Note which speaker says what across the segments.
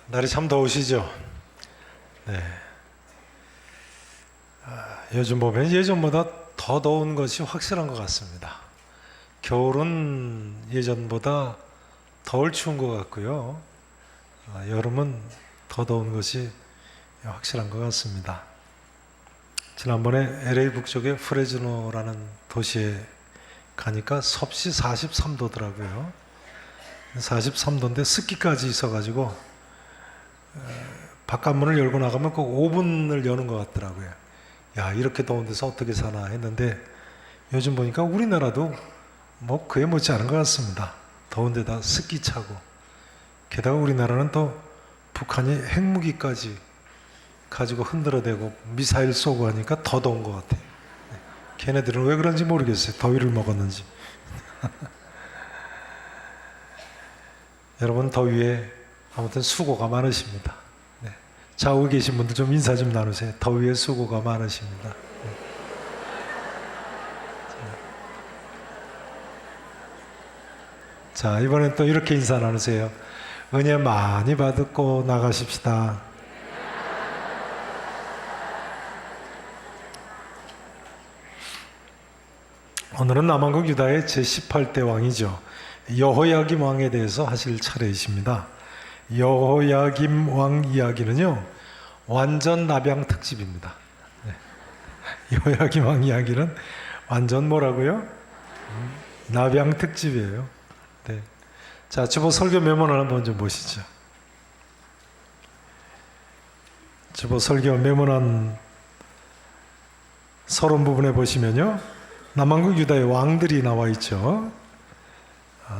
Speaker 1: 날이 참 더우시죠? 네. 요즘 보면 예전보다 더 더운 것이 확실한 것 같습니다. 겨울은 예전보다 덜 추운 것 같고요. 여름은 더 더운 것이 확실한 것 같습니다. 지난번에 LA 북쪽의 프레즈노라는 도시에 가니까 섭씨 43도더라고요. 43도인데 습기까지 있어가지고 바깥문을 열고 나가면 꼭 오븐을 여는 것 같더라고요. 야, 이렇게 더운 데서 어떻게 사나 했는데 요즘 보니까 우리나라도 뭐 그에 못지 않은 것 같습니다. 더운 데다 습기 차고, 게다가 우리나라는 또 북한이 핵무기까지 가지고 흔들어대고 미사일 쏘고 하니까 더 더운 것 같아요. 걔네들은 왜 그런지 모르겠어요. 더위를 먹었는지. 여러분, 더위에 아무튼 수고가 많으십니다. 네. 좌우에 계신 분들 좀 인사 좀 나누세요. 더위에 수고가 많으십니다. 네. 자, 이번엔 또 이렇게 인사 나누세요. 은혜 많이 받고 나가십시다. 오늘은 남한국 유다의 제18대 왕이죠. 여호야김 왕에 대해서 하실 차례이십니다. 여호야김 왕 이야기는요, 완전 나병 특집입니다. 네. 여호야김 왕 이야기는 완전 뭐라고요? 나병 특집이에요. 네. 자, 주보 설교 메모를 한번 좀 보시죠. 주보 설교 메모란 서론 부분에 보시면요, 남한국 유다의 왕들이 나와 있죠.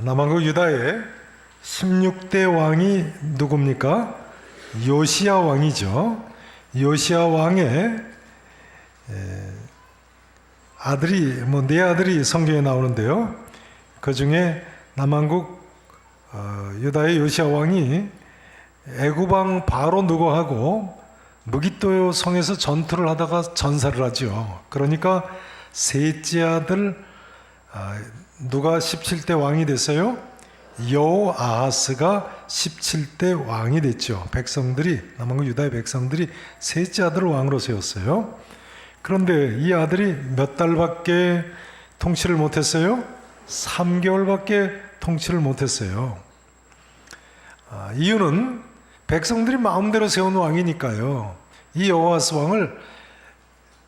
Speaker 1: 남한국 유다의 16대 왕이 누굽니까? 요시야 왕이죠. 요시야 왕의 아들이, 네 아들이 성경에 나오는데요. 그 중에 남한국 유다의 요시야 왕이 애굽 왕 바로 누고하고 무깃도 성에서 전투를 하다가 전사를 하죠. 그러니까 셋째 아들 누가 17대 왕이 됐어요? 여호아하스가 17대 왕이 됐죠. 백성들이, 남한국 유다의 백성들이 셋째 아들을 왕으로 세웠어요. 그런데 이 아들이 몇 달밖에 통치를 못했어요? 3개월밖에 통치를 못했어요. 이유는 백성들이 마음대로 세운 왕이니까요. 이 여호아스 왕을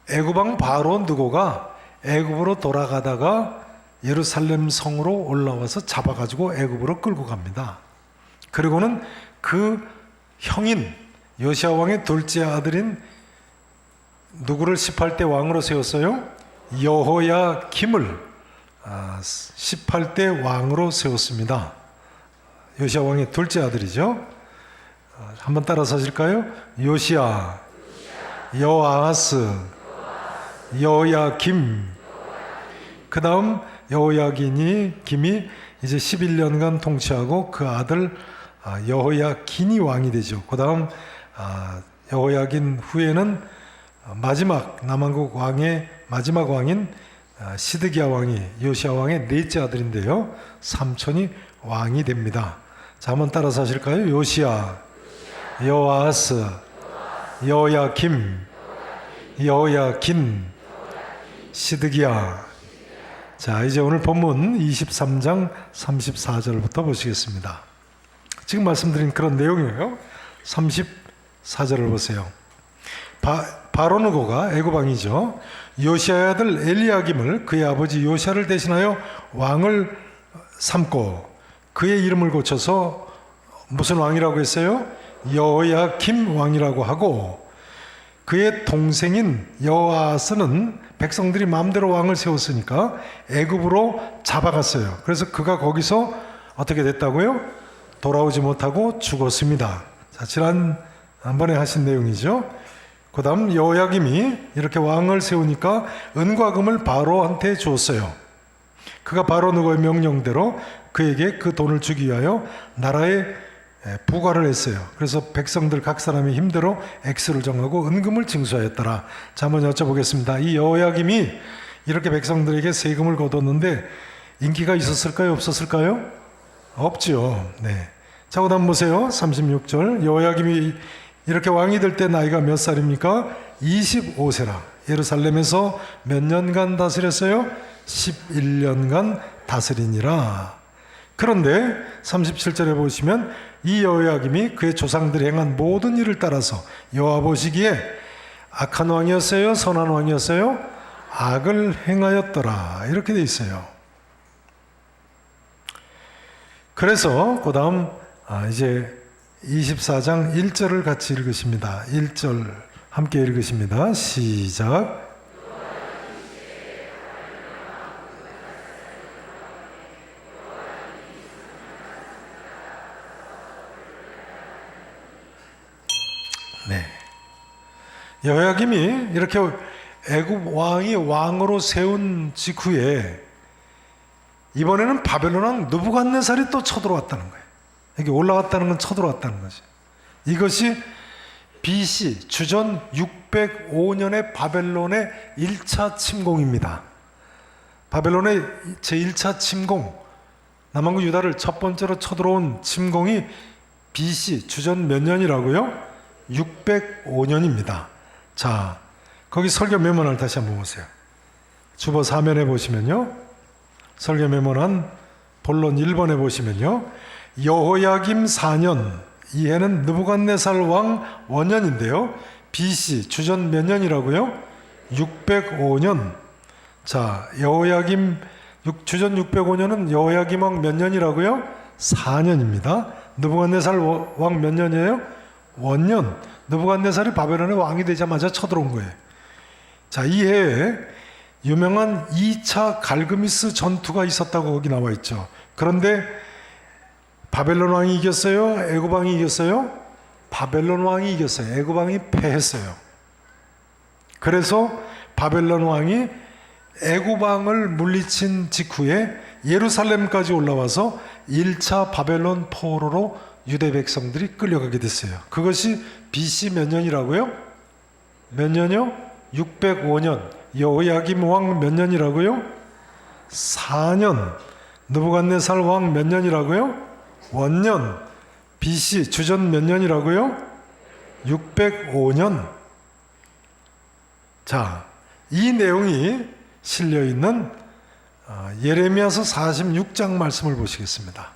Speaker 1: 애굽 왕 바로 누고가 애굽으로 돌아가다가 예루살렘 성으로 올라와서 잡아가지고 애굽으로 끌고 갑니다. 그리고는 그 형인 요시야 왕의 둘째 아들인 누구를 18대 왕으로 세웠어요? 여호야김을 18대 왕으로 세웠습니다. 요시야 왕의 둘째 아들이죠. 한번 따라서 하실까요? 요시야, 여호아하스, 여호야김. 그 다음 여호야김이 이제 11년간 통치하고 그 아들 여호야긴이 왕이 되죠. 그 다음 여호야긴 후에는 마지막 남한국 왕의 마지막 왕인 시드기야 왕이 요시야 왕의 넷째 아들인데요, 삼촌이 왕이 됩니다. 자, 한번 따라서 하실까요? 요시야, 여호아하스, 여호야김, 여호야긴, 시드기야. 자, 이제 오늘 본문 23장 34절부터 보시겠습니다. 지금 말씀드린 그런 내용이에요. 34절을 보세요. 바로 누고가 애굽 왕이죠. 요시야의 아들 엘리야김을 그의 아버지 요시야를 대신하여 왕을 삼고 그의 이름을 고쳐서 무슨 왕이라고 했어요? 여호야김 왕이라고 하고, 그의 동생인 여호아하스는 백성들이 마음대로 왕을 세웠으니까 애굽으로 잡아갔어요. 그래서 그가 거기서 어떻게 됐다고요? 돌아오지 못하고 죽었습니다. 자, 지난번에 하신 내용이죠. 그 다음 여호야김이 이렇게 왕을 세우니까 은과 금을 바로한테 주었어요. 그가 바로 누구의 명령대로 그에게 그 돈을 주기 위하여 나라에 부과를 했어요. 그래서 백성들 각 사람이 힘대로 액수를 정하고 은금을 징수하였더라. 자, 한번 여쭤보겠습니다. 이 여호야김이 이렇게 백성들에게 세금을 거뒀는데 인기가 있었을까요? 없었을까요? 없죠. 네. 자, 그다음 보세요. 36절. 여호야김이 이렇게 왕이 될 때 나이가 몇 살입니까? 25세라. 예루살렘에서 몇 년간 다스렸어요? 11년간 다스리니라. 그런데 37절에 보시면 이 여호야김이 그의 조상들이 행한 모든 일을 따라서 여호와 보시기에 악한 왕이었어요? 선한 왕이었어요? 악을 행하였더라. 이렇게 돼 있어요. 그래서 그 다음 이제 24장 1절을 같이 읽으십니다. 1절 함께 읽으십니다. 시작. 네. 여호야김이 이렇게 애굽 왕이 왕으로 세운 직후에 이번에는 바벨론 왕 느부갓네살이 또 쳐들어왔다는 거예요. 여기 올라갔다는 건 쳐들어왔다는 거죠. 이것이 BC 주전 605년의 바벨론의 1차 침공입니다. 바벨론의 제1차 침공, 남한국 유다를 첫 번째로 쳐들어온 침공이 BC 주전 몇 년이라고요? 605년입니다. 자, 거기 설교 메모를 다시 한번 보세요. 주보 4면에 보시면요, 설교 메모란 본론 1번에 보시면요, 여호야김 4년, 이 해는 느부갓네살 왕 원년인데요, BC 주전 몇 년이라고요? 605년. 자, 여호야김 주전 605년은 여호야김 왕 몇 년이라고요? 4년입니다. 느부갓네살 왕 몇 년이에요? 원년. 느부갓네살이 바벨론의 왕이 되자마자 쳐들어온 거예요. 자, 이 해에 유명한 2차 갈그미스 전투가 있었다고 거기 나와 있죠. 그런데 바벨론 왕이 이겼어요? 애굽 왕이 이겼어요? 바벨론 왕이 이겼어요. 애굽 왕이 패했어요. 그래서 바벨론 왕이 애굽 왕을 물리친 직후에 예루살렘까지 올라와서 1차 바벨론 포로로 유대 백성들이 끌려가게 됐어요. 그것이 BC 몇 년이라고요? 몇 년이요? 605년. 여호야김 왕 몇 년이라고요? 4년. 느부갓네살 왕 몇 년이라고요? 원년. BC 주전 몇 년이라고요? 605년. 자, 이 내용이 실려있는 예레미야서 46장 말씀을 보시겠습니다.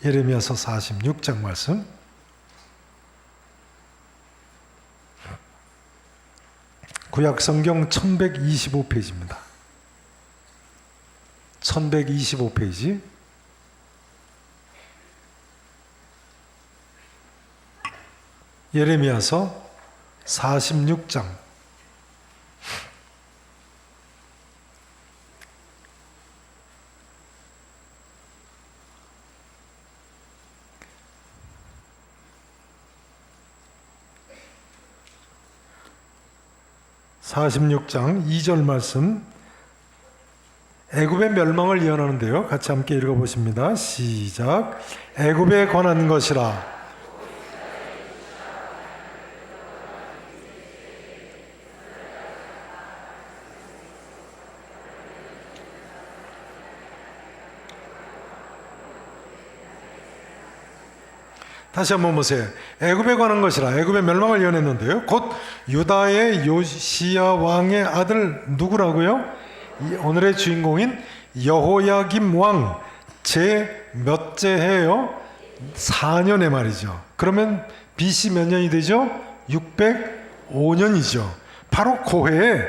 Speaker 1: 예레미야서 46장 말씀. 구약성경 1125페이지입니다. 1125페이지. 예레미야서 46장. (46장) 2절 말씀, 애굽의 멸망을 예언하는데요. 같이 함께 읽어보십니다. 시작. 애굽에 관한 것이라. 다시 한번 보세요. 애굽에 관한 것이라. 애굽의 멸망을 예언했는데요. 곧 유다의 요시야 왕의 아들 누구라고요? 오늘의 주인공인 여호야김 왕 제 몇째 해요? 4년에 말이죠. 그러면 BC 몇 년이 되죠? 605년이죠. 바로 그 해에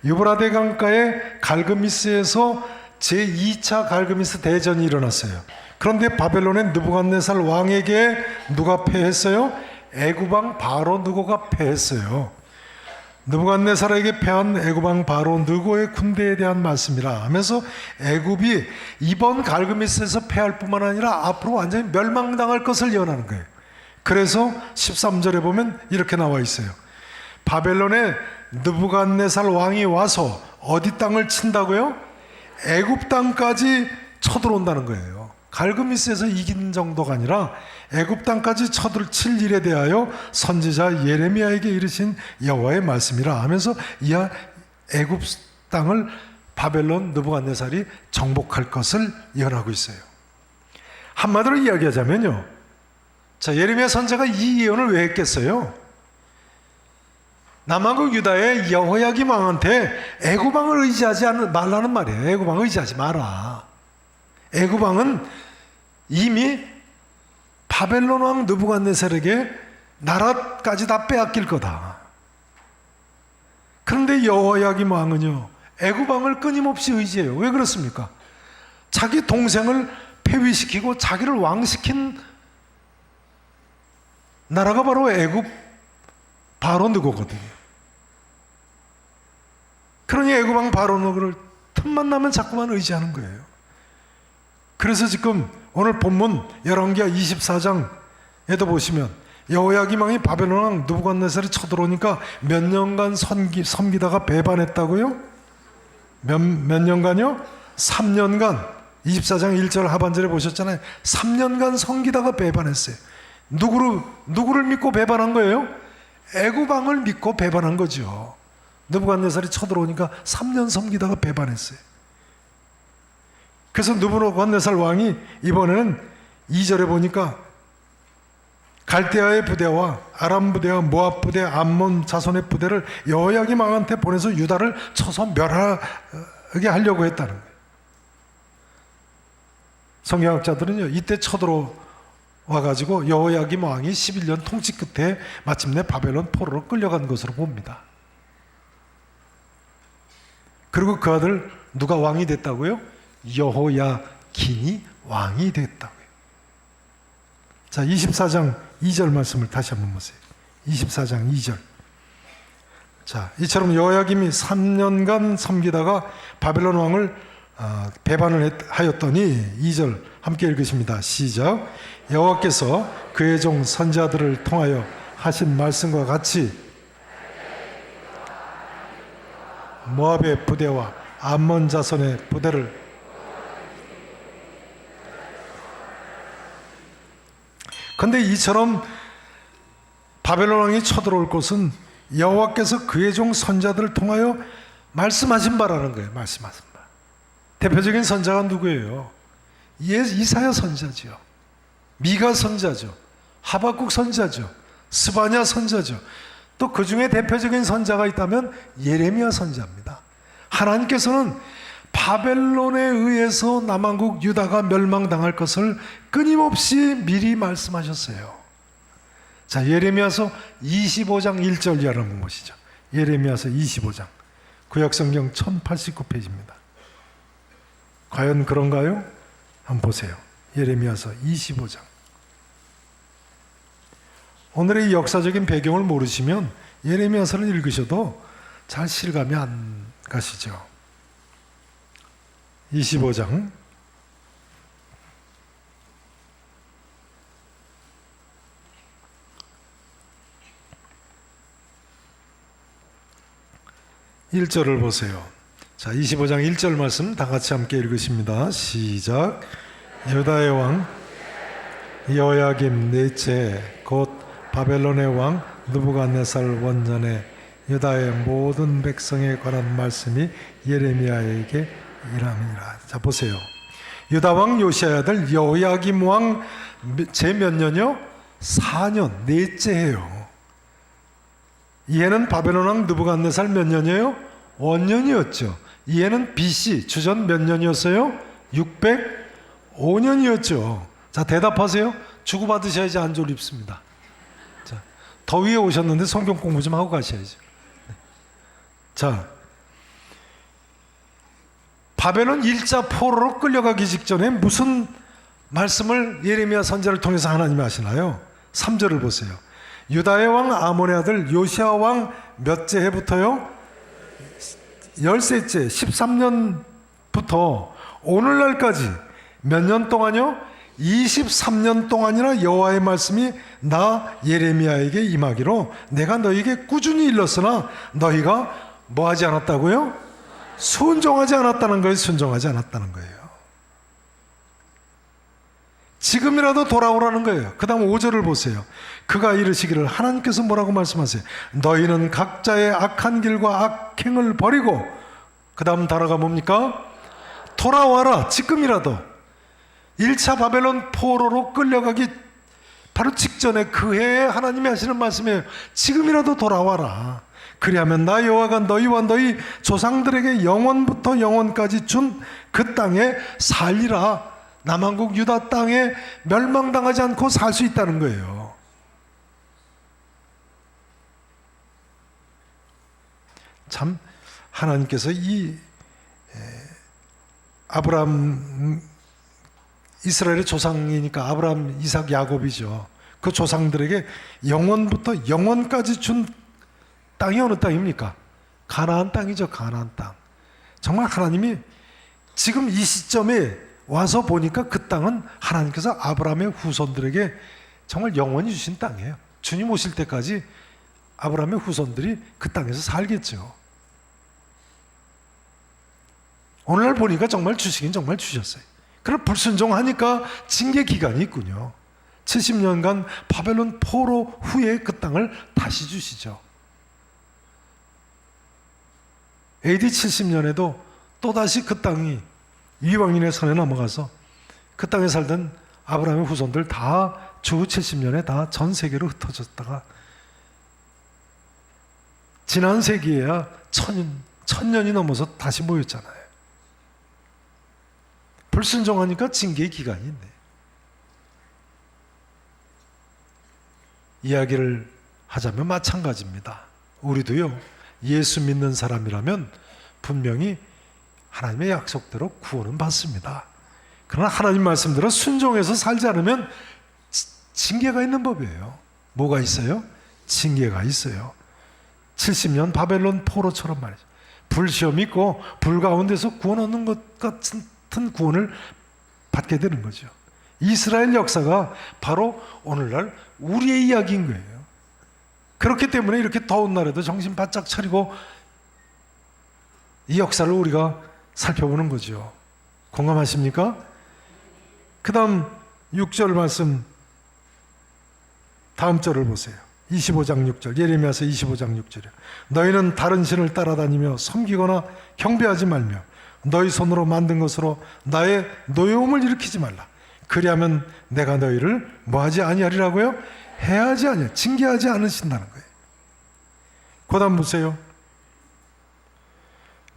Speaker 1: 유브라데 강가의 갈그미스에서 제2차 갈그미스 대전이 일어났어요. 그런데 바벨론의 느부갓네살 왕에게 누가 패했어요? 애굽 왕 바로 느고가 패했어요. 느부갓네살에게 패한 애굽 왕 바로 느고의 군대에 대한 말씀이라 하면서 애굽이 이번 갈그미스에서 패할 뿐만 아니라 앞으로 완전히 멸망당할 것을 예언하는 거예요. 그래서 13절에 보면 이렇게 나와 있어요. 바벨론의 느부갓네살 왕이 와서 어디 땅을 친다고요? 애굽 땅까지 쳐들어온다는 거예요. 갈그미스에서 이긴 정도가 아니라 애굽 땅까지 쳐들 일에 대하여 선지자 예레미야에게 이르신 여호와의 말씀이라 하면서 이하 애굽 땅을 바벨론 느부갓네살이 정복할 것을 예언하고 있어요. 한마디로 이야기하자면요, 자, 예레미야 선지자가 이 예언을 왜 했겠어요? 남한국 유다의 여호야김 왕한테 애굽 왕을 의지하지 말라는 말이에요. 애굽 왕을 의지하지 마라. 애굽 왕은 이미 바벨론 왕 느부갓네살에게 나라까지 다 빼앗길 거다. 그런데 여호야김 왕은요, 애굽 왕을 끊임없이 의지해요. 왜 그렇습니까? 자기 동생을 폐위시키고 자기를 왕시킨 나라가 바로 애굽 바로 느고거든요. 그러니 애굽 왕 바로 느고를 틈만 나면 자꾸만 의지하는 거예요. 그래서 지금 오늘 본문 열왕기하 24장에도 보시면 여호야김 왕이 바벨론 왕 느부갓네살이 쳐들어오니까 몇 년간 섬기다가 배반했다고요? 몇 년간요? 3년간. 24장 1절 하반절에 보셨잖아요. 3년간 섬기다가 배반했어요. 누구를 믿고 배반한 거예요? 애굽 왕을 믿고 배반한 거죠. 느부갓네살이 쳐들어오니까 3년 섬기다가 배반했어요. 그래서 느부갓네살 왕이 이번에는 2절에 보니까 갈대아의 부대와 아람 부대와 모압 부대, 암몬 자손의 부대를 여호야김 왕한테 보내서 유다를 쳐서 멸하게 하려고 했다는 거예요. 성경학자들은요, 이때 쳐들어와가지고 여호야김 왕이 11년 통치 끝에 마침내 바벨론 포로로 끌려간 것으로 봅니다. 그리고 그 아들 누가 왕이 됐다고요? 여호야긴이 왕이 됐다고요. 자, 24장 2절 말씀을 다시 한번 보세요. 24장 2절. 자, 이처럼 여호야김이 3년간 섬기다가 바벨론 왕을 배반을 하였더니 2절 함께 읽으십니다. 시작. 여호와께서 그의 종 선지자들을 통하여 하신 말씀과 같이 모압의 부대와 암몬 자손의 부대를 근데 이처럼 바벨론 왕이 쳐들어올 곳은 여호와께서 그의 종 선지자들을 통하여 말씀하신 바라는 거예요. 말씀하신 바. 대표적인 선지자가 누구예요? 이사야 선지자죠. 미가 선지자죠. 하박국 선지자죠. 스바냐 선지자죠. 또 그 중에 대표적인 선지자가 있다면 예레미야 선지자입니다. 하나님께서는 바벨론에 의해서 남한국 유다가 멸망당할 것을 끊임없이 미리 말씀하셨어요. 자, 예레미야서 25장 1절 이하를 한번 보시죠. 예레미야서 25장 구약성경 1089페이지입니다. 과연 그런가요? 한번 보세요. 예레미야서 25장. 오늘의 이 역사적인 배경을 모르시면 예레미야서를 읽으셔도 잘 실감이 안 가시죠. 25장 1절을 보세요. 자, 25장 1절 말씀 다 같이 함께 읽으십니다. 시작. 유다의 왕 여호야김 넷째 곧 바벨론의 왕 느부갓네살 원년에 유다의 모든 백성에 관한 말씀이 예레미야에게 일함이라. 자, 보세요. 유다 왕 요시아의 아들 여호야김 왕 제 몇 년이요? 4년, 넷째예요. 이해는 바벨론 왕 느부갓네살 몇 년이에요? 원년이었죠. 이해는 BC 주전 몇 년이었어요? 605년이었죠. 자, 대답하세요. 주고받으셔야지 안 졸립습니다. 자, 더위에 오셨는데 성경 공부 좀 하고 가셔야죠. 자, 바벨론 1차 포로로 끌려가기 직전에 무슨 말씀을 예레미야 선지자를 통해서 하나님이 하시나요? 3절을 보세요. 유다의 왕 아몬의 아들 요시아 왕 몇째 해부터요? 13째 13년부터 오늘날까지 몇 년 동안요? 23년 동안이나 여호와의 말씀이 나 예레미야에게 임하기로 내가 너희에게 꾸준히 일렀으나 너희가 뭐 하지 않았다고요? 순종하지 않았다는 거예요. 순종하지 않았다는 거예요. 지금이라도 돌아오라는 거예요. 그 다음 5절을 보세요. 그가 이르시기를 하나님께서 뭐라고 말씀하세요? 너희는 각자의 악한 길과 악행을 버리고 그 다음 단어가 뭡니까? 돌아와라. 지금이라도 1차 바벨론 포로로 끌려가기 바로 직전에 그 해에 하나님이 하시는 말씀이에요. 지금이라도 돌아와라. 그리하면 나 여호와가 너희와 너희 조상들에게 영원부터 영원까지 준 그 땅에 살리라. 남한국 유다 땅에 멸망당하지 않고 살 수 있다는 거예요. 참 하나님께서 이 아브라함, 이스라엘의 조상이니까 아브라함, 이삭, 야곱이죠. 그 조상들에게 영원부터 영원까지 준 땅이 어느 땅입니까? 가나안 땅이죠. 가나안 땅. 정말 하나님이 지금 이 시점에 와서 보니까 그 땅은 하나님께서 아브라함의 후손들에게 정말 영원히 주신 땅이에요. 주님 오실 때까지 아브라함의 후손들이 그 땅에서 살겠죠. 오늘날 보니까 정말 주시긴 정말 주셨어요. 그러나 불순종하니까 징계 기간이 있군요. 70년간 바벨론 포로 후에 그 땅을 다시 주시죠. AD 70년에도 또다시 그 땅이 이방인의 손에 넘어가서 그 땅에 살던 아브라함의 후손들 다 주 70년에 다 전 세계로 흩어졌다가 지난 세기에야 천년이 넘어서 다시 모였잖아요. 불순종하니까 징계의 기간이 있네. 이야기를 하자면 마찬가지입니다. 우리도요, 예수 믿는 사람이라면 분명히 하나님의 약속대로 구원은 받습니다. 그러나 하나님 말씀대로 순종해서 살지 않으면 징계가 있는 법이에요. 뭐가 있어요? 징계가 있어요. 70년 바벨론 포로처럼 말이죠. 불시험 있고 불 가운데서 구원 얻는 것 같은 구원을 받게 되는 거죠. 이스라엘 역사가 바로 오늘날 우리의 이야기인 거예요. 그렇기 때문에 이렇게 더운 날에도 정신 바짝 차리고 이 역사를 우리가 살펴보는 거죠. 공감하십니까? 그 다음 6절 말씀 다음 절을 보세요. 25장 6절 예레미야서 25장 6절이요. 너희는 다른 신을 따라다니며 섬기거나 경배하지 말며 너희 손으로 만든 것으로 나의 노여움을 일으키지 말라. 그리하면 내가 너희를 뭐하지 아니하리라고요? 해하지 아니하, 징계하지 않으신다는 거예요. 그 다음 보세요.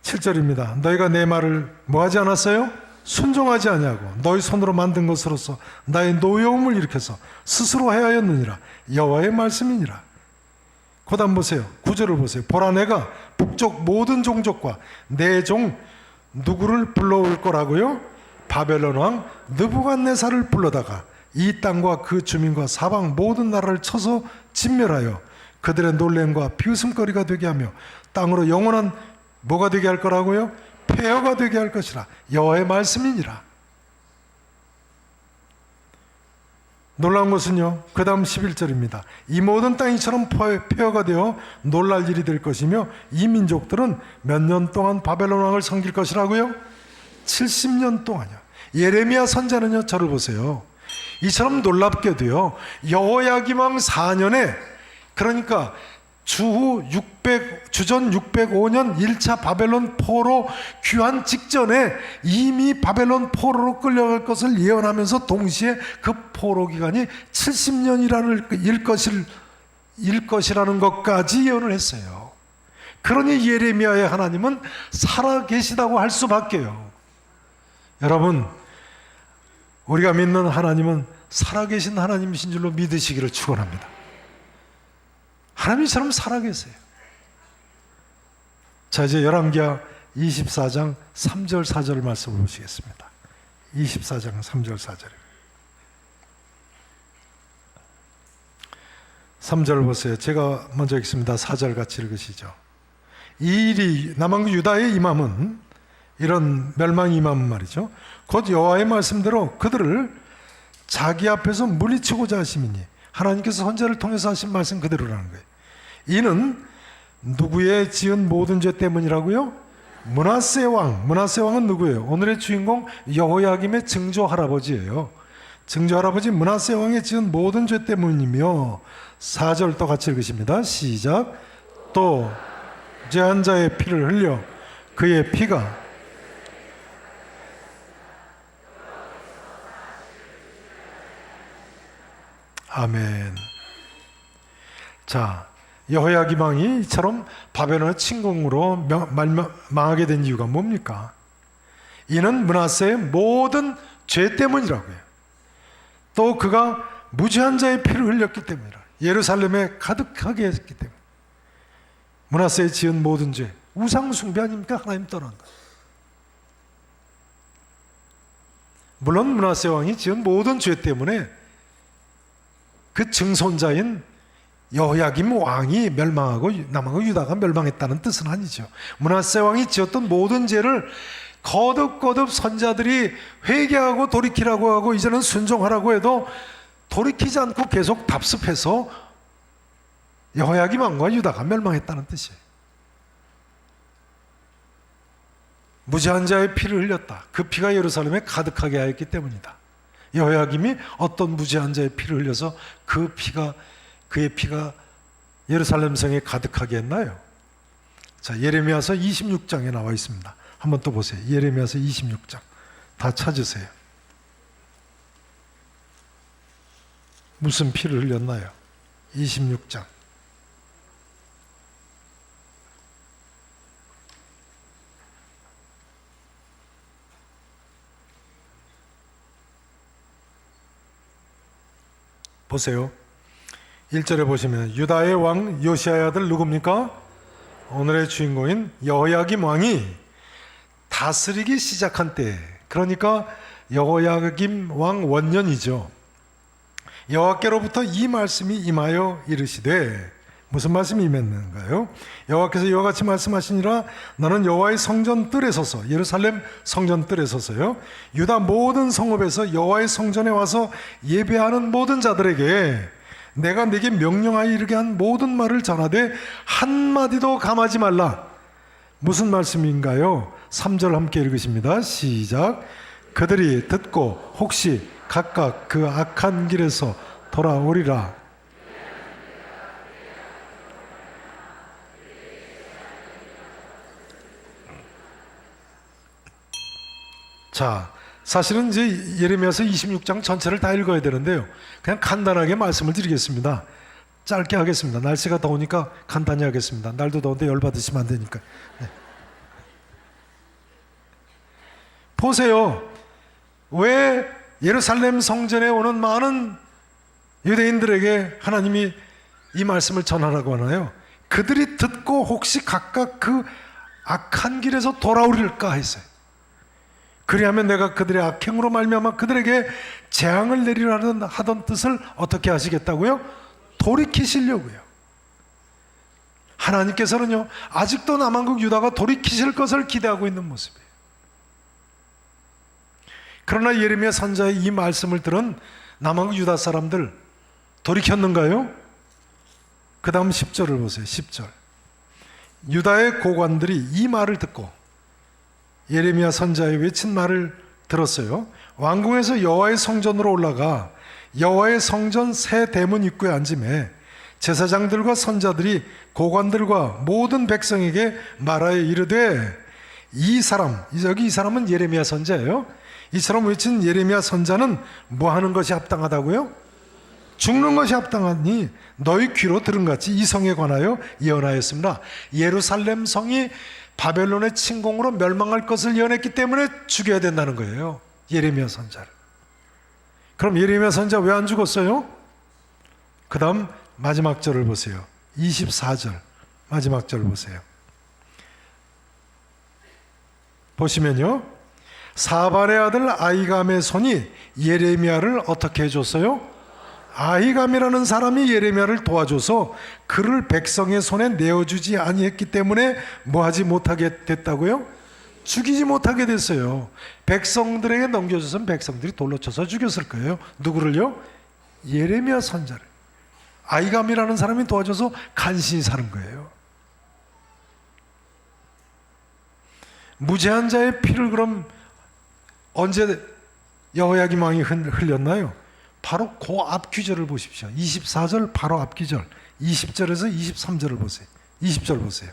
Speaker 1: 7절입니다. 너희가 내 말을 뭐하지 않았어요? 순종하지 아니하고 너희 손으로 만든 것으로서 나의 노여움을 일으켜서 스스로 해하였느니라. 여호와의 말씀이니라. 그 다음 보세요. 9절을 보세요. 보라 내가 북쪽 모든 종족과 내 종 누구를 불러올 거라고요? 바벨론 왕 느부갓네살을 불러다가 이 땅과 그 주민과 사방 모든 나라를 쳐서 진멸하여 그들의 놀램과 비웃음거리가 되게 하며 땅으로 영원한 뭐가 되게 할 거라고요? 폐허가 되게 할 것이라. 여호와의 말씀이니라. 놀라운 것은요, 그 다음 11절입니다. 이 모든 땅이처럼 폐허가 되어 놀랄 일이 될 것이며 이 민족들은 몇 년 동안 바벨론 왕을 섬길 것이라고요? 70년 동안이요. 예레미야 선자는요, 저를 보세요. 이처럼 놀랍게도요, 여호야김 왕 4년에 그러니까 주전 605년 1차 바벨론 포로 귀환 직전에 이미 바벨론 포로로 끌려갈 것을 예언하면서 동시에 그 포로 기간이 70년이라는 일 것이라는 것까지 예언을 했어요. 그러니 예레미야의 하나님은 살아계시다고 할 수밖에요. 여러분, 우리가 믿는 하나님은 살아계신 하나님이신 줄로 믿으시기를 축원합니다. 하나님처럼 살아계세요. 자, 이제 열왕기하 24장 3절 4절 말씀을 보시겠습니다. 24장 3절 4절 3절 보세요. 제가 먼저 읽습니다. 4절 같이 읽으시죠. 이 일이 남한국 유다에 임함은, 이런 멸망이 임함은 말이죠, 곧 여호와의 말씀대로 그들을 자기 앞에서 물리치고자 하심이니, 하나님께서 선지자를 통해서 하신 말씀 그대로라는 거예요. 이는 누구의 지은 모든 죄 때문이라고요? 므낫세 왕. 므낫세 왕은 누구예요? 오늘의 주인공 여호야김의 증조 할아버지예요. 증조 할아버지 므낫세 왕의 지은 모든 죄 때문이며, 4절 또 같이 읽으십니다. 시작. 또 죄한 자의 피를 흘려 그의 피가 아멘. 자, 여호야김 왕이 이처럼 바벨론의 침공으로 망하게 된 이유가 뭡니까? 이는 므낫세의 모든 죄 때문이라고요. 또 그가 무죄한 자의 피를 흘렸기 때문이라. 예루살렘에 가득하게 했기 때문에. 므낫세에 지은 모든 죄, 우상 숭배 아닙니까? 하나님 떠난 것. 물론 므낫세 왕이 지은 모든 죄 때문에 그 증손자인 여호야김 왕이 멸망하고 남하고 유다가 멸망했다는 뜻은 아니죠. 므낫세 왕이 지었던 모든 죄를 거듭거듭 선자들이 회개하고 돌이키라고 하고 이제는 순종하라고 해도 돌이키지 않고 계속 답습해서 여호야김 왕과 유다가 멸망했다는 뜻이에요. 무죄한 자의 피를 흘렸다. 그 피가 예루살렘에 가득하게 하였기 때문이다. 여호야김이 어떤 무죄한 자의 피를 흘려서 그의 피가 예루살렘 성에 가득하게 했나요? 자, 예레미야서 26장에 나와 있습니다. 한번 또 보세요. 예레미야서 26장 다 찾으세요. 무슨 피를 흘렸나요? 26장 보세요. 1절에 보시면 유다의 왕 요시아의 아들 누굽니까? 오늘의 주인공인 여호야김 왕이 다스리기 시작한 때, 그러니까 여호야김 왕 원년이죠. 여호와께로부터 이 말씀이 임하여 이르시되, 무슨 말씀이 임했는가요? 여호와께서 이와 같이 말씀하시니라. 너는 여호와의 성전 뜰에 서서, 예루살렘 성전 뜰에 서서요, 유다 모든 성읍에서 여호와의 성전에 와서 예배하는 모든 자들에게 내가 네게 명령하여 이르게 한 모든 말을 전하되 한마디도 감하지 말라. 무슨 말씀인가요? 3절 함께 읽으십니다. 시작. 그들이 듣고 혹시 각각 그 악한 길에서 돌아오리라. 자, 사실은 이제 예레미야서 26장 전체를 다 읽어야 되는데요, 그냥 간단하게 말씀을 드리겠습니다. 짧게 하겠습니다. 날씨가 더우니까 간단히 하겠습니다. 날도 더운데 열받으시면 안 되니까. 네. 보세요. 왜 예루살렘 성전에 오는 많은 유대인들에게 하나님이 이 말씀을 전하라고 하나요? 그들이 듣고 혹시 각각 그 악한 길에서 돌아오릴까 했어요. 그리하면 내가 그들의 악행으로 말미암아 그들에게 재앙을 내리려 하던 뜻을 어떻게 하시겠다고요? 돌이키시려고요. 하나님께서는요, 아직도 남한국 유다가 돌이키실 것을 기대하고 있는 모습이에요. 그러나 예레미야 선지자의 이 말씀을 들은 남한국 유다 사람들 돌이켰는가요? 그 다음 10절을 보세요. 10절. 유다의 고관들이 이 말을 듣고 예레미야 선지자의 외친 말을 들었어요. 왕궁에서 여호와의 성전으로 올라가 여호와의 성전 새 대문 입구에 앉음에 제사장들과 선자들이 고관들과 모든 백성에게 말하여 이르되, 이 사람, 여기 이 사람은 예레미야 선지자예요. 이처럼 외친 예레미야 선지자는 뭐 하는 것이 합당하다고요? 죽는 것이 합당하니 너희 귀로 들은 같이 이 성에 관하여 예언하였습니다. 예루살렘 성이 바벨론의 침공으로 멸망할 것을 예언했기 때문에 죽여야 된다는 거예요, 예레미야 선지자를. 그럼 예레미야 선지자 왜 안 죽었어요? 그 다음 마지막 절을 보세요. 24절 마지막 절 보세요. 보시면요, 사발의 아들 아히감의 손이 예레미야를 어떻게 해줬어요? 아히감이라는 사람이 예레미야를 도와줘서 그를 백성의 손에 내어주지 아니했기 때문에 뭐하지 못하게 됐다고요? 죽이지 못하게 됐어요. 백성들에게 넘겨줬으면 백성들이 돌로 쳐서 죽였을 거예요. 누구를요? 예레미야 선지자를. 아히감이라는 사람이 도와줘서 간신히 사는 거예요. 무죄한 자의 피를 그럼 언제 여호야김 왕이 흘렸나요? 바로 그 앞 귀절을 보십시오. 24절 바로 앞 귀절, 20절에서 23절을 보세요. 20절 보세요.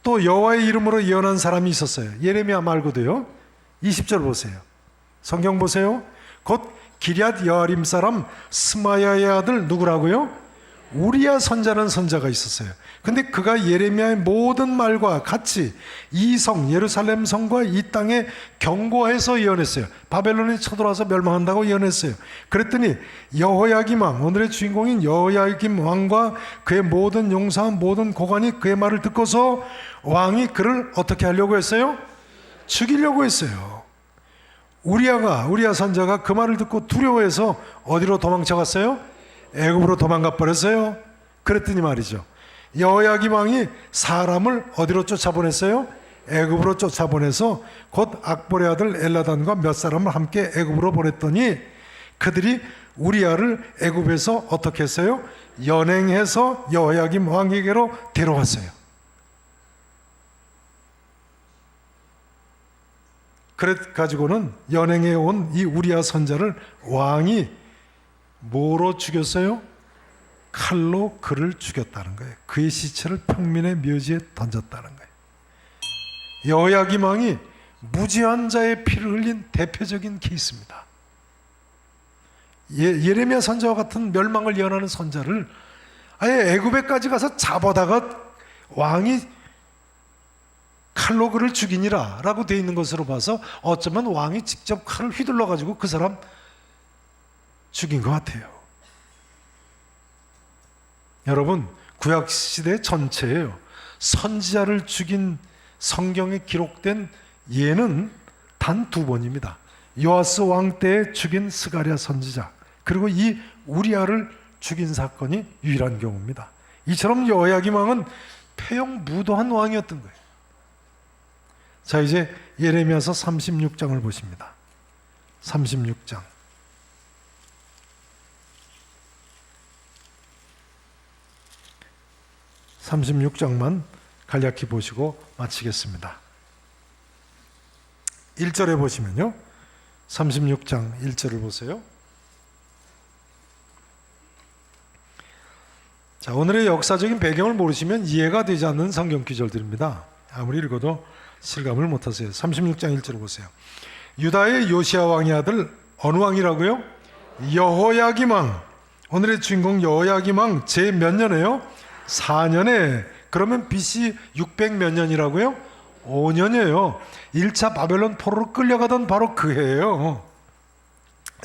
Speaker 1: 또 여호와의 이름으로 예언한 사람이 있었어요. 예레미야 말고도요. 20절 보세요. 성경 보세요. 곧 기럇 여아림 사람 스마야의 아들 누구라고요? 우리야 선자라는 선자가 있었어요. 근데 그가 예레미야의 모든 말과 같이 이 성 예루살렘 성과 이 땅에 경고해서 예언했어요. 바벨론이 쳐들어와서 멸망한다고 예언했어요. 그랬더니 여호야김 왕, 오늘의 주인공인 여호야김 왕과 그의 모든 용사와 모든 고관이 그의 말을 듣고서 왕이 그를 어떻게 하려고 했어요? 죽이려고 했어요. 우리야 선자가 그 말을 듣고 두려워해서 어디로 도망쳐 갔어요? 애굽으로 도망가 버렸어요. 그랬더니 말이죠, 여호야김 왕이 사람을 어디로 쫓아보냈어요? 애굽으로 쫓아보내서 곧 악보의 아들 엘라단과 몇 사람을 함께 애굽으로 보냈더니 그들이 우리야를 애굽에서 어떻게 했어요? 연행해서 여호야김 왕에게로 데려왔어요. 그래 가지고는 연행해 온 이 우리야 선자를 왕이 뭐로 죽였어요? 칼로 그를 죽였다는 거예요. 그의 시체를 평민의 묘지에 던졌다는 거예요. 여호야김 왕이 무지한 자의 피를 흘린 대표적인 케이스입니다. 예레미야 선자와 같은 멸망을 예언하는 선자를 아예 애굽에까지 가서 잡아다가 왕이 칼로 그를 죽이니라 라고 되어 있는 것으로 봐서 어쩌면 왕이 직접 칼을 휘둘러 가지고 그 사람 죽인 것 같아요. 여러분, 구약시대 전체에요, 선지자를 죽인 성경에 기록된 예는 단 2번입니다. 요아스 왕 때 죽인 스가랴 선지자, 그리고 이 우리야를 죽인 사건이 유일한 경우입니다. 이처럼 여호야김 왕은 폐영무도한 왕이었던 거예요. 자, 이제 예레미야서 36장을 보십니다. 36장. 36장만 간략히 보시고 마치겠습니다. 1절에 보시면요, 36장 1절을 보세요. 자, 오늘의 역사적인 배경을 모르시면 이해가 되지 않는 성경 구절들입니다. 아무리 읽어도 실감을 못하세요. 36장 1절을 보세요. 유다의 요시야 왕의 아들 어느 왕이라고요? 여호야김 왕. 오늘의 주인공 여호야김 왕 제 몇 년에요? 4년에. 그러면 BC 600 몇 년이라고요? 5년이에요. 1차 바벨론 포로로 끌려가던 바로 그 해예요.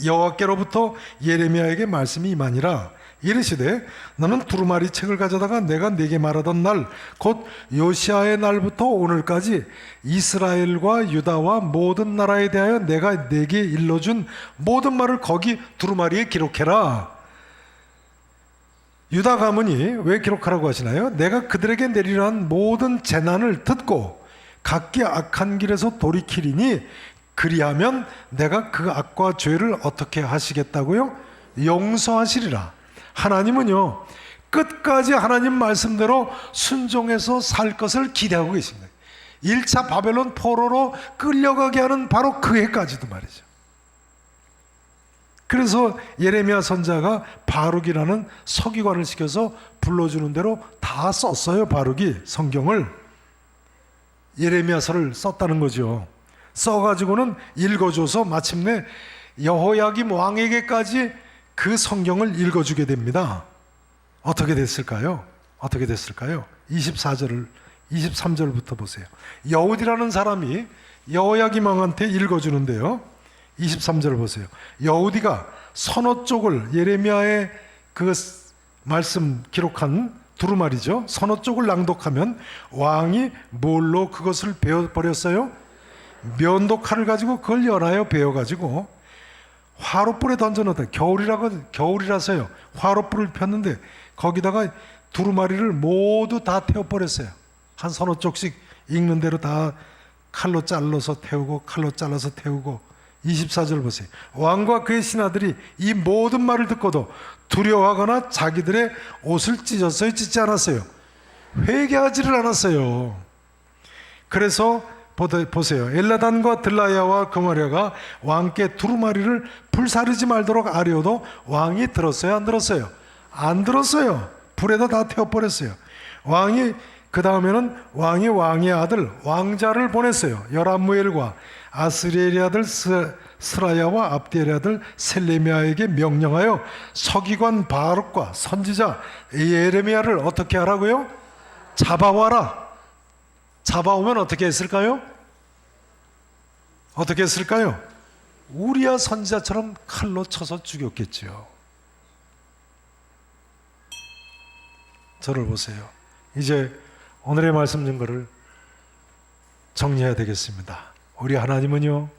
Speaker 1: 여호와께로부터 예레미야에게 말씀이 임하니라. 이르시되 너는 두루마리 책을 가져다가 내가 네게 말하던 날 곧 요시아의 날부터 오늘까지 이스라엘과 유다와 모든 나라에 대하여 내가 네게 일러준 모든 말을 거기 두루마리에 기록해라. 유다 가문이 왜 기록하라고 하시나요? 내가 그들에게 내리려 한 모든 재난을 듣고 각기 악한 길에서 돌이키리니 그리하면 내가 그 악과 죄를 어떻게 하시겠다고요? 용서하시리라. 하나님은요, 끝까지 하나님 말씀대로 순종해서 살 것을 기대하고 계십니다. 1차 바벨론 포로로 끌려가게 하는 바로 그 해까지도 말이죠. 그래서 예레미야 선자가 바룩이라는 서기관을 시켜서 불러주는 대로 다 썼어요. 바룩이 성경을, 예레미야서를 썼다는 거죠. 써가지고는 읽어줘서 마침내 여호야김 왕에게까지 그 성경을 읽어주게 됩니다. 어떻게 됐을까요? 23절부터 보세요. 여우디라는 사람이 여호야김 왕한테 읽어주는데요. 23절 보세요. 여우디가 서너 쪽을, 예레미야의 그 말씀 기록한 두루마리죠, 서너 쪽을 낭독하면 왕이 뭘로 그것을 베어버렸어요? 면도 칼을 가지고 그걸 연하여 베어가지고 화롯불에 던져놓다. 겨울이라서요, 화롯불을 폈는데 거기다가 두루마리를 모두 다 태워버렸어요. 한 서너 쪽씩 읽는 대로 다 칼로 잘라서 태우고, 칼로 잘라서 태우고. 24절 보세요. 왕과 그의 신하들이 이 모든 말을 듣고도 두려워하거나 자기들의 옷을 찢었어요? 찢지 않았어요? 회개하지를 않았어요. 그래서 보세요. 엘라단과 들라야와 그마랴가 왕께 두루마리를 불사르지 말도록 아뢰어도 왕이 들었어요? 안 들었어요? 안 들었어요. 불에다 다 태워버렸어요. 왕이 그 다음에는 왕이 왕의 아들 왕자를 보냈어요. 열한무엘과 아스리엘의 아들 스라야와 압디엘의 아들 셀레미야에게 명령하여 서기관 바룩과 선지자 예레미야를 어떻게 하라고요? 잡아와라. 잡아오면 어떻게 했을까요? 어떻게 했을까요? 우리야 선지자처럼 칼로 쳐서 죽였겠죠. 저를 보세요. 이제 오늘의 말씀 증거를 정리해야 되겠습니다. 우리 하나님은요,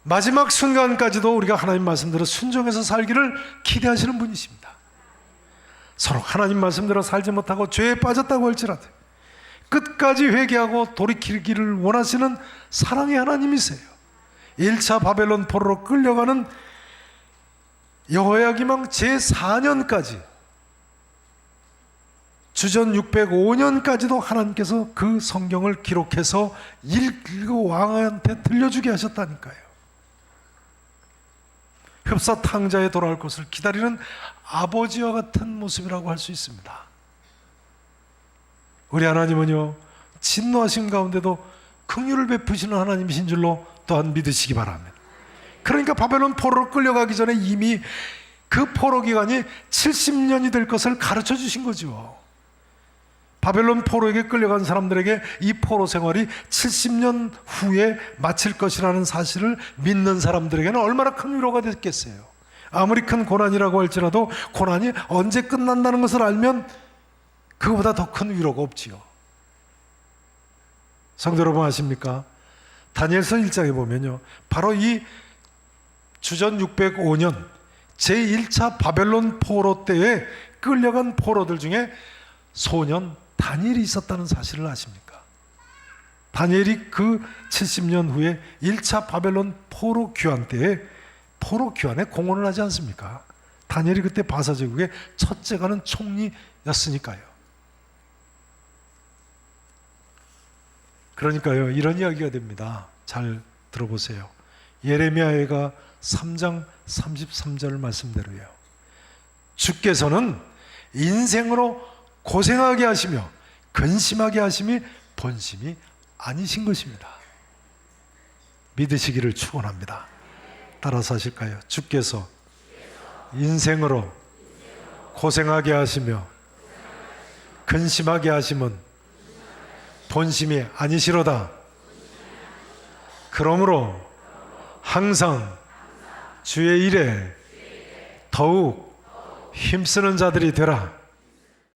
Speaker 1: 마지막 순간까지도 우리가 하나님 말씀대로 순종해서 살기를 기대하시는 분이십니다. 서로 하나님 말씀대로 살지 못하고 죄에 빠졌다고 할지라도 끝까지 회개하고 돌이키기를 원하시는 사랑의 하나님이세요. 1차 바벨론 포로로 끌려가는 여호야김 왕 제4년까지 주전 605년까지도 하나님께서 그 성경을 기록해서 읽고 왕한테 들려주게 하셨다니까요. 흡사 탕자에 돌아올 것을 기다리는 아버지와 같은 모습이라고 할 수 있습니다. 우리 하나님은요, 진노하신 가운데도 긍휼을 베푸시는 하나님이신 줄로 또한 믿으시기 바랍니다. 그러니까 바벨론 포로로 끌려가기 전에 이미 그 포로 기간이 70년이 될 것을 가르쳐 주신 거죠. 바벨론 포로에게 끌려간 사람들에게 이 포로 생활이 70년 후에 마칠 것이라는 사실을 믿는 사람들에게는 얼마나 큰 위로가 됐겠어요. 아무리 큰 고난이라고 할지라도 고난이 언제 끝난다는 것을 알면 그거보다 더 큰 위로가 없지요. 성도 여러분 아십니까? 다니엘서 1장에 보면요, 바로 이 주전 605년 제1차 바벨론 포로 때에 끌려간 포로들 중에 소년 다니엘이 있었다는 사실을 아십니까? 다니엘이 그 70년 후에 1차 바벨론 포로 귀환 때에 포로 귀환에 공헌을 하지 않습니까? 다니엘이 그때 바사 제국의 첫째 가는 총리였으니까요. 그러니까요, 이런 이야기가 됩니다. 잘 들어보세요. 예레미야가 3장 33절 말씀대로요, 주께서는 인생으로 고생하게 하시며 근심하게 하심이 본심이 아니신 것입니다. 믿으시기를 축원합니다. 따라서 하실까요? 주께서 인생으로 고생하게 하시며 근심하게 하심은 본심이 아니시로다. 그러므로 항상 주의 일에 더욱 힘쓰는 자들이 되라.